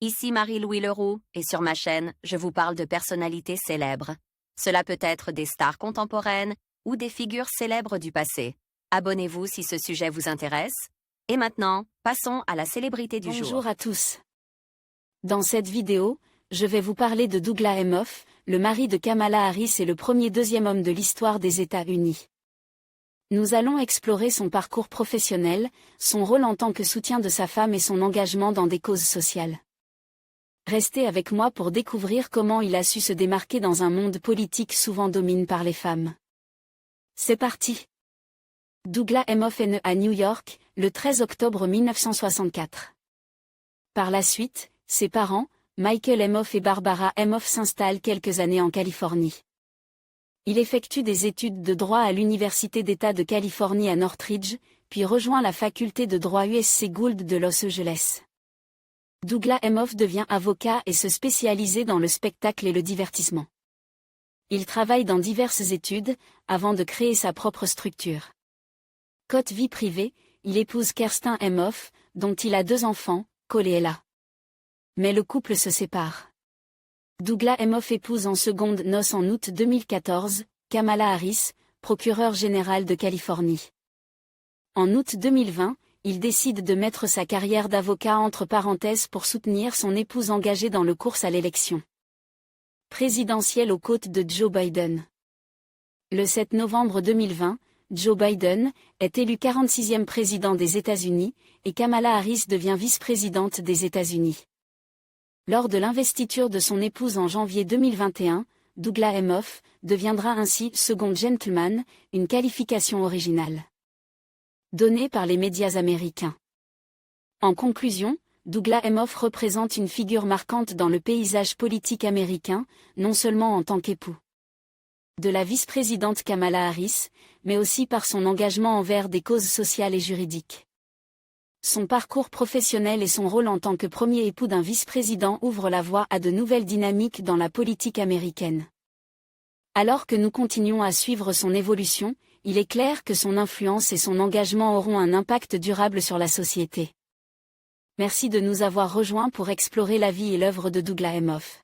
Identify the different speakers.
Speaker 1: Ici Marie-Louis Leroux, et sur ma chaîne, je vous parle de personnalités célèbres. Cela peut être des stars contemporaines ou des figures célèbres du passé. Abonnez-vous si ce sujet vous intéresse. Et maintenant, passons à la célébrité du jour.
Speaker 2: Bonjour à tous. Dans cette vidéo, je vais vous parler de Douglas Emhoff, le mari de Kamala Harris et le premier deuxième homme de l'histoire des États-Unis. Nous allons explorer son parcours professionnel, son rôle en tant que soutien de sa femme et son engagement dans des causes sociales. Restez avec moi pour découvrir comment il a su se démarquer dans un monde politique souvent dominé par les femmes. C'est parti. Douglas Emhoff est né à New York, le 13 octobre 1964. Par la suite, ses parents, Michael Emhoff et Barbara Emhoff s'installent quelques années en Californie. Il effectue des études de droit à l'Université d'État de Californie à Northridge, puis rejoint la faculté de droit USC Gould de Los Angeles. Douglas Emhoff devient avocat et se spécialise dans le spectacle et le divertissement. Il travaille dans diverses études, avant de créer sa propre structure. Côté vie privée, il épouse Kirsten Emhoff, dont il a 2 enfants, Cole et Ella. Mais le couple se sépare. Douglas Emhoff épouse en secondes noces en août 2014, Kamala Harris, procureure générale de Californie. En août 2020, il décide de mettre sa carrière d'avocat entre parenthèses pour soutenir son épouse engagée dans le course à l'élection présidentielle aux côtés de Joe Biden. Le 7 novembre 2020, Joe Biden est élu 46e président des États-Unis, et Kamala Harris devient vice-présidente des États-Unis. Lors de l'investiture de son épouse en janvier 2021, Douglas Emhoff deviendra ainsi second gentleman, une qualification originale donnée par les médias américains. En conclusion, Douglas Emhoff représente une figure marquante dans le paysage politique américain, non seulement en tant qu'époux de la vice-présidente Kamala Harris, mais aussi par son engagement envers des causes sociales et juridiques. Son parcours professionnel et son rôle en tant que premier époux d'un vice-président ouvrent la voie à de nouvelles dynamiques dans la politique américaine. Alors que nous continuons à suivre son évolution, il est clair que son influence et son engagement auront un impact durable sur la société. Merci de nous avoir rejoints pour explorer la vie et l'œuvre de Douglas Emhoff.